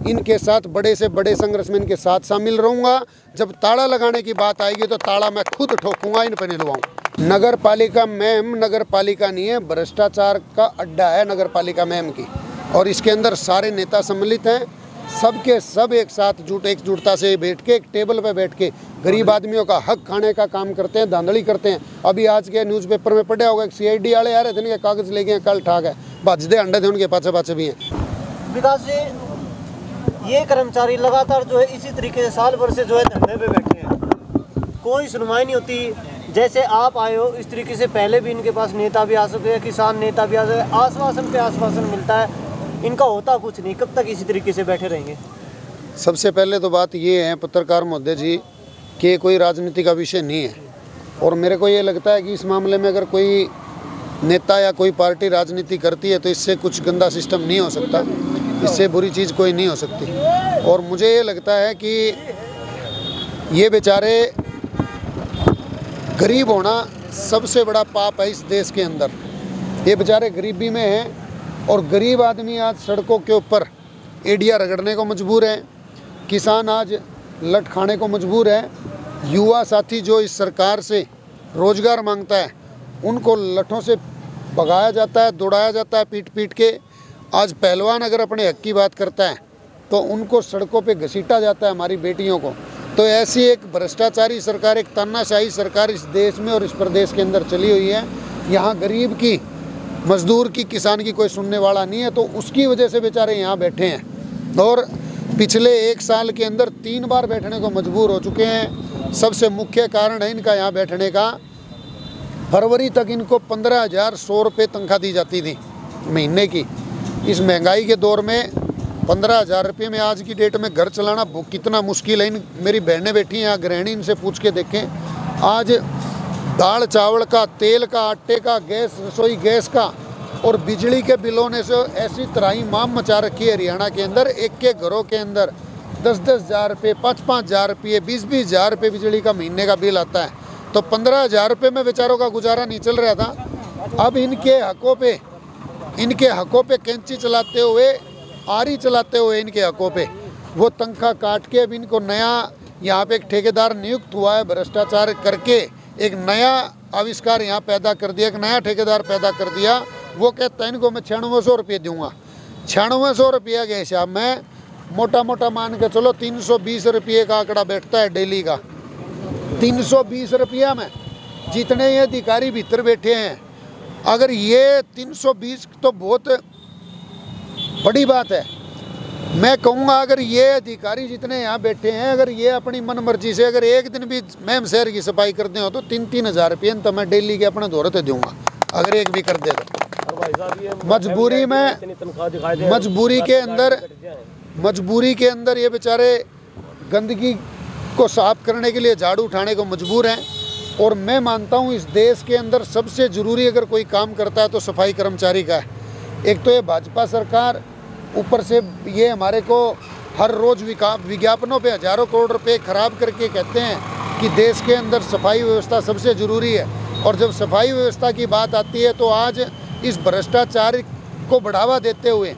इनके साथ बड़े से बड़े संघर्ष में इनके साथ शामिल रहूँगा। जब ताला लगाने की बात आएगी तो ताला मैं खुद ठोकूंगा, इन पर निलवाऊँ। नगर पालिका मैम नगर पालिका नहीं है, भ्रष्टाचार का अड्डा है नगर पालिका मैम की, और इसके अंदर सारे नेता सम्मिलित हैं। सबके सब एक साथ एकजुटता से बैठ के एक टेबल पे बैठ के गरीब आदमियों का हक खाने का काम करते हैं, धांधली करते हैं। अभी आज के न्यूज़पेपर में पढ़ा होगा, CID वाले आ रहे थे, इनके कागज ले गए, कल ठाक है, भजदे अंडे थे उनके पाछे पाछे भी हैं। विकास जी, ये कर्मचारी लगातार जो है इसी तरीके से साल भर से जो है धरने पे बैठे हैं, कोई सुनवाई नहीं होती। जैसे आप आए हो इस तरीके से पहले भी इनके पास नेता भी आ सकते हैं, किसान नेता भी आ सकते हैं, आश्वासन पे आश्वासन मिलता है, इनका होता कुछ नहीं। कब तक इसी तरीके से बैठे रहेंगे? सबसे पहले तो बात ये है पत्रकार महोदय जी कि कोई राजनीति का विषय नहीं है, और मेरे को ये लगता है कि इस मामले में अगर कोई नेता या कोई पार्टी राजनीति करती है तो इससे कुछ गंदा सिस्टम नहीं हो सकता, इससे बुरी चीज़ कोई नहीं हो सकती। और मुझे ये लगता है कि ये बेचारे गरीब होना सबसे बड़ा पाप है इस देश के अंदर। ये बेचारे गरीबी में हैं, और गरीब आदमी आज सड़कों के ऊपर एड़ियाँ रगड़ने को मजबूर है, किसान आज लट खाने को मजबूर है, युवा साथी जो इस सरकार से रोजगार मांगता है उनको लठों से भगाया जाता है, दौड़ाया जाता है पीट पीट के। आज पहलवान अगर अपने हक की बात करता है तो उनको सड़कों पे घसीटा जाता है, हमारी बेटियों को। तो ऐसी एक भ्रष्टाचारी सरकार, एक तानाशाही सरकार इस देश में और इस प्रदेश के अंदर चली हुई है। यहाँ गरीब की, मजदूर की, किसान की कोई सुनने वाला नहीं है, तो उसकी वजह से बेचारे यहाँ बैठे हैं। और पिछले 1 साल के अंदर 3 बार बैठने को मजबूर हो चुके हैं। सबसे मुख्य कारण है इनका यहाँ बैठने का, फरवरी तक इनको 15,100 रुपये तनख्वाह दी जाती थी महीने की। इस महंगाई के दौर में 15,000 रुपये में आज की डेट में घर चलाना कितना मुश्किल है। मेरी बहनें बैठी हैं यहाँ गृहिणी, इनसे पूछ के देखें। आज दाल चावल का, तेल का, आटे का, गैस, रसोई गैस का और बिजली के बिलों ने से ऐसी तरह माम मचा रखी है हरियाणा के अंदर। एक के घरों के अंदर 10-10 हज़ार रुपये, 5-5 हज़ार रुपये, 20-20 हज़ार रुपये बिजली का महीने का बिल आता है। तो 15,000 रुपये में बेचारों का गुजारा नहीं चल रहा था। अब इनके हकों पे कैंची चलाते हुए, आरी चलाते हुए इनके हकों पे वो तनख्वाह काट के अब इनको नया यहाँ पे एक ठेकेदार नियुक्त हुआ है, भ्रष्टाचार करके एक नया आविष्कार यहाँ पैदा कर दिया, एक नया ठेकेदार पैदा कर दिया। वो कहता है इनको मैं 9600 रुपये दूंगा। 9600 रुपये के हिसाब में मोटा मोटा मान के चलो 320 रुपये का आंकड़ा बैठता है डेली का। 320 रुपया में जितने ये अधिकारी भीतर बैठे हैं, अगर ये 320 तो बहुत बड़ी बात है। मैं कहूँगा अगर ये अधिकारी जितने यहाँ बैठे हैं, अगर ये अपनी मन मर्जी से अगर एक दिन भी मैम शहर की सफाई करते हो तो 3-3 हज़ार रुपये तो मैं डेली के अपने दौरते दूंगा, अगर एक भी कर दे तो। मजबूरी के अंदर ये बेचारे गंदगी को साफ करने के लिए झाड़ू उठाने को मजबूर हैं। और मैं मानता हूँ इस देश के अंदर सबसे ज़रूरी अगर कोई काम करता है तो सफाई कर्मचारी का है। एक तो ये भाजपा सरकार, ऊपर से ये हमारे को हर रोज़ विज्ञापनों पे हज़ारों करोड़ रुपए खराब करके कहते हैं कि देश के अंदर सफाई व्यवस्था सबसे ज़रूरी है। और जब सफाई व्यवस्था की बात आती है तो आज इस भ्रष्टाचार को बढ़ावा देते हुए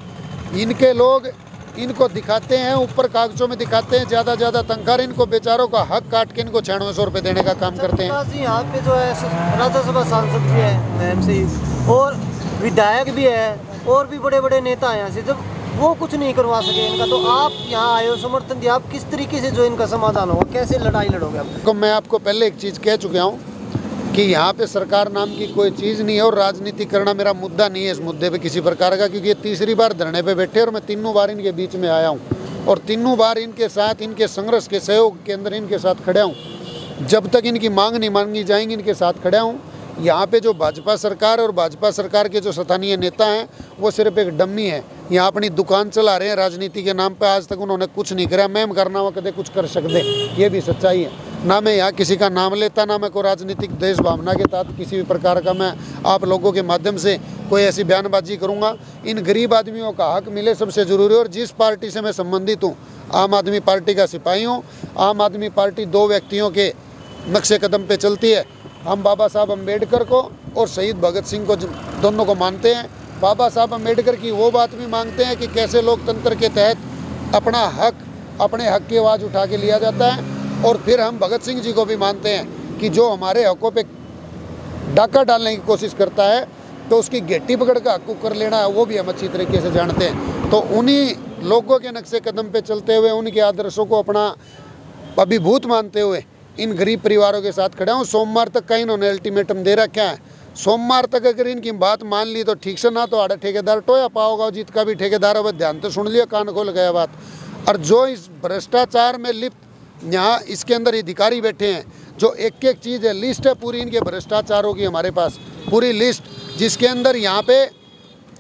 इनके लोग इनको दिखाते हैं, ऊपर कागजों में दिखाते हैं ज़्यादा तनख्वाह, इनको बेचारों का हक काट के इनको 9600 रुपये देने का काम करते हैं। यहाँ पे जो है राज्यसभा सांसद भी है MC, और विधायक भी है, और भी बड़े बड़े नेता हैं यहाँ से, जब वो कुछ नहीं करवा सके इनका, तो आप यहाँ आए हो, समर्थन दिया, आप किस तरीके से जो इनका समाधान होगा, कैसे लड़ाई लड़ोगे आप? मैं आपको पहले एक चीज़ कह चुका हूँ कि यहाँ पे सरकार नाम की कोई चीज़ नहीं है, और राजनीति करना मेरा मुद्दा नहीं है इस मुद्दे पे किसी प्रकार का, क्योंकि ये 3री बार धरने पे बैठे और मैं 3 बार इनके बीच में आया हूँ और 3 बार इनके साथ, इनके संघर्ष के सहयोग के अंदर इनके साथ खड़ा हूँ। जब तक इनकी मांग नहीं मांगी जाएंगी इनके साथ खड़ा हूँ। यहाँ पे जो भाजपा सरकार और भाजपा सरकार के जो स्थानीय नेता हैं वो सिर्फ एक डम्मी है, यहाँ अपनी दुकान चला रहे हैं राजनीति के नाम पे। आज तक उन्होंने कुछ नहीं करा। मैम करना हो कदे कुछ कर सकते, ये भी सच्चाई है। ना मैं यहाँ किसी का नाम लेता, ना मैं कोई राजनीतिक देश भावना के तहत किसी भी प्रकार का मैं आप लोगों के माध्यम से कोई ऐसी बयानबाजी करूँगा। इन गरीब आदमियों का हक मिले सबसे ज़रूरी है। और जिस पार्टी से मैं संबंधित हूँ, आम आदमी पार्टी का सिपाही हूँ। आम आदमी पार्टी 2 व्यक्तियों के नक्शे कदम पे चलती है। हम बाबा साहब अम्बेडकर को और शहीद भगत सिंह को दोनों को मानते हैं। बाबा साहब अम्बेडकर की वो बात भी मांगते हैं कि कैसे लोकतंत्र के तहत अपना हक, अपने हक की आवाज़ उठा के लिया जाता है। और फिर हम भगत सिंह जी को भी मानते हैं कि जो हमारे हकों पे डाका डालने की कोशिश करता है तो उसकी घेटी पकड़ का हक कर लेना है, वो भी हम अच्छी तरीके से जानते हैं। तो उन्हीं लोगों के नक्शे कदम पे चलते हुए, उनके आदर्शों को अपना अभिभूत मानते हुए इन गरीब परिवारों के साथ खड़ा हूँ। सोमवार तक का इन्होंने अल्टीमेटम दे रखा है। सोमवार तक अगर इनकी बात मान ली तो ठीक से, ना तो आड़ा ठेकेदार टोया पाओगा। जीत का भी ठेकेदार अब ध्यान तो सुन लिया, कान खोल गया बात। और जो इस भ्रष्टाचार में लिप्त यहाँ इसके अंदर अधिकारी बैठे हैं, जो एक एक चीज़ है, लिस्ट है पूरी इनके भ्रष्टाचारों की हमारे पास, पूरी लिस्ट, जिसके अंदर यहाँ पे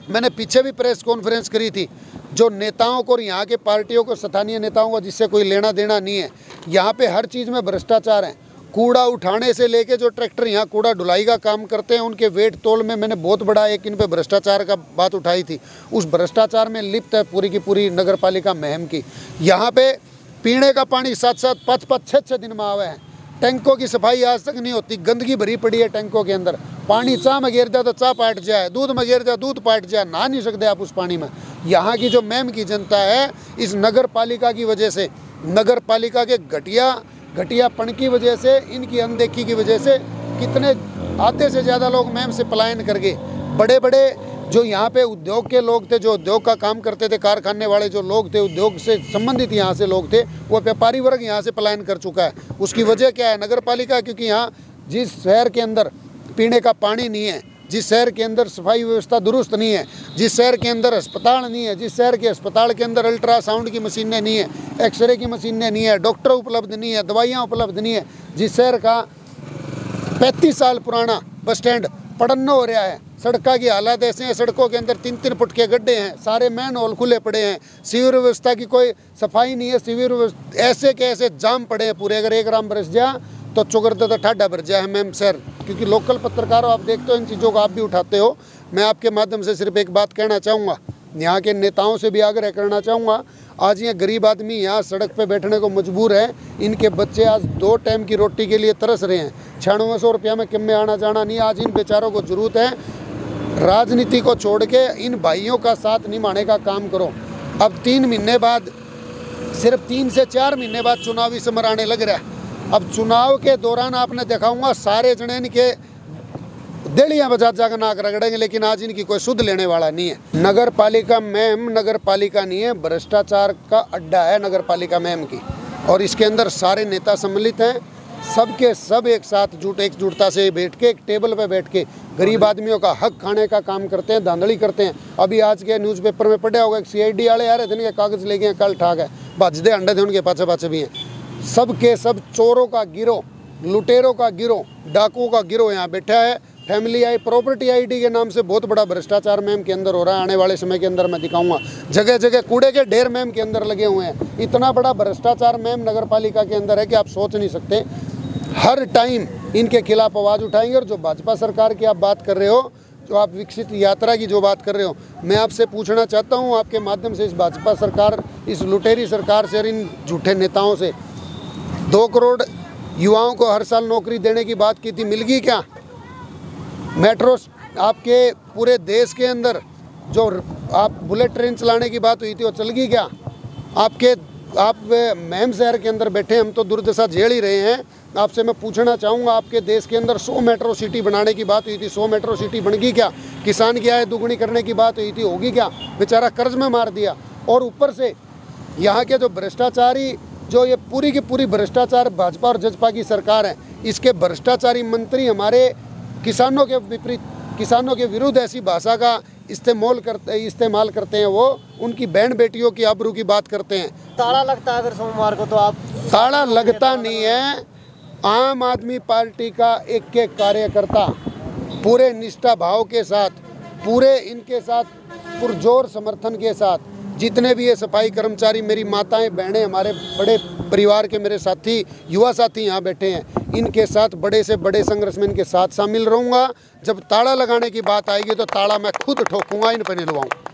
मैंने पीछे भी प्रेस कॉन्फ्रेंस करी थी। जो नेताओं को और यहाँ के पार्टियों को, स्थानीय नेताओं को जिससे कोई लेना देना नहीं है, यहाँ पे हर चीज़ में भ्रष्टाचार है। कूड़ा उठाने से लेके जो ट्रैक्टर यहाँ कूड़ा ढुलाई का काम करते हैं, उनके वेट तोल में मैंने बहुत बड़ा एक इन पे भ्रष्टाचार का बात उठाई थी। उस भ्रष्टाचार में लिप्त है पूरी की पूरी नगर पालिका महम की। यहाँ पे पीने का पानी 7-7, 5-5, 6-6 दिन में आवे हैं। टैंकों की सफाई आज तक नहीं होती, गंदगी भरी पड़ी है टैंकों के अंदर। पानी चाह में गिर जाए तो चाह पाट जाए, दूध में गिर जाए दूध पाट जाए, नहा नहीं सकते आप उस पानी में। यहाँ की जो महम की जनता है, इस नगर पालिका की वजह से, नगर पालिका के घटियापन की वजह से, इनकी अनदेखी की वजह से कितने आधे से ज़्यादा लोग महम से पलायन कर गए। बड़े बड़े जो यहाँ पे उद्योग के लोग थे, जो उद्योग का काम करते थे, कारखाने वाले जो लोग थे, उद्योग से संबंधित यहाँ से लोग थे, वो व्यापारी वर्ग यहाँ से पलायन कर चुका है। उसकी वजह क्या है? नगर पालिका। क्योंकि यहाँ जिस शहर के अंदर पीने का पानी नहीं है, जिस शहर के अंदर सफाई व्यवस्था दुरुस्त नहीं है, जिस शहर के अंदर अस्पताल नहीं है, जिस शहर के अस्पताल के अंदर अल्ट्रासाउंड की मशीनें नहीं है, एक्सरे की मशीनें नहीं है, डॉक्टर उपलब्ध नहीं है, दवाइयाँ उपलब्ध नहीं है, जिस शहर का 35 साल पुराना बस स्टैंड पड़न्न हो रहा है, सड़कों की हालत ऐसे हैं, सड़कों के अंदर 3-3 फुट के गड्ढे हैं, सारे मैन होल खुले पड़े हैं, सीवर व्यवस्था की कोई सफाई नहीं है, सीवर ऐसे के ऐसे जाम पड़े हैं पूरे। अगर 1 राम बरस जा तो चुगरदा तो ठाडा भर जाए है मैम सर। क्योंकि लोकल पत्रकारों, आप देखते हो इन चीज़ों को, आप भी उठाते हो। मैं आपके माध्यम से सिर्फ एक बात कहना चाहूँगा, यहाँ के नेताओं से भी आग्रह करना चाहूँगा। आज ये गरीब आदमी यहाँ सड़क पे बैठने को मजबूर है। इनके बच्चे आज 2 टाइम की रोटी के लिए तरस रहे हैं। 9600 रुपया में कम में आना जाना नहीं। आज इन बेचारों को जरूरत है, राजनीति को छोड़ के इन भाइयों का साथ निभाने का काम करो। अब 3 महीने बाद, सिर्फ 3 से 4 महीने बाद चुनावी समर आने लग रहा है। अब चुनाव के दौरान आपने देखाऊंगा सारे जने इनके देलियाँ बजा जाकर नाक रगड़ेंगे, लेकिन आज इनकी कोई सुध लेने वाला नहीं है। नगर पालिका महम नगर पालिका नहीं है, भ्रष्टाचार का अड्डा है नगर पालिका महम की। और इसके अंदर सारे नेता सम्मिलित हैं, सबके सब एक साथ एकजुटता से बैठ के, एक टेबल पे बैठ के गरीब आदमियों का हक खाने का काम करते हैं, धांधली करते हैं। अभी आज के न्यूज़पेपर में पढ़ा होगा, CID वाले आ रहे थे, इनके कागज ले गए, कल ठाक है, भजदे अंडे थे उनके पाछे भी हैं। सब के सब चोरों का गिरोह, लुटेरों का गिरोह, डाकुओं का गिरोह यहाँ बैठा है। फैमिली प्रॉपर्टी ID के नाम से बहुत बड़ा भ्रष्टाचार मैम के अंदर हो रहा है। आने वाले समय के अंदर मैं दिखाऊंगा, जगह जगह कूड़े के ढेर मैम के अंदर लगे हुए हैं। इतना बड़ा भ्रष्टाचार मैम नगर पालिका के अंदर है कि आप सोच नहीं सकते। हर टाइम इनके खिलाफ आवाज़ उठाएंगे। और जो भाजपा सरकार की आप बात कर रहे हो, जो आप विकसित यात्रा की जो बात कर रहे हो, मैं आपसे पूछना चाहता हूँ आपके माध्यम से, इस भाजपा सरकार, इस लुटेरी सरकार से और इन झूठे नेताओं से 2 करोड़ युवाओं को हर साल नौकरी देने की बात की थी, मिल गई क्या? मेट्रो आपके पूरे देश के अंदर जो आप बुलेट ट्रेन चलाने की बात हुई थी, वो चल गई क्या? आप महम शहर के अंदर बैठे, हम तो दुर्दशा झेल ही रहे हैं। आपसे मैं पूछना चाहूँगा, आपके देश के अंदर 100 मेट्रो सिटी बनाने की बात हुई थी, 100 मेट्रो सिटी बन गई क्या? किसान की आय दुगुनी करने की बात हुई थी, होगी क्या? बेचारा कर्ज में मार दिया। और ऊपर से यहाँ के जो भ्रष्टाचारी, जो ये पूरी की पूरी भ्रष्टाचार भाजपा और जजपा की सरकार है, इसके भ्रष्टाचारी मंत्री हमारे किसानों के विपरीत, किसानों के विरुद्ध ऐसी भाषा का इस्तेमाल करते हैं। वो उनकी बहन बेटियों की आबरू की बात करते हैं। ताला लगता है अगर सोमवार को, तो आप? ताला लगता नहीं है। आम आदमी पार्टी का एक एक कार्यकर्ता पूरे निष्ठा भाव के साथ, पूरे इनके साथ पुरजोर समर्थन के साथ, जितने भी ये सफाई कर्मचारी, मेरी माताएं, बहनें, हमारे बड़े परिवार के मेरे साथी, युवा साथी यहाँ बैठे हैं, इनके साथ बड़े से बड़े संघर्ष में इनके साथ शामिल रहूँगा। जब ताला लगाने की बात आएगी तो ताला मैं खुद ठोकूंगा, इन पर निलवाऊँ।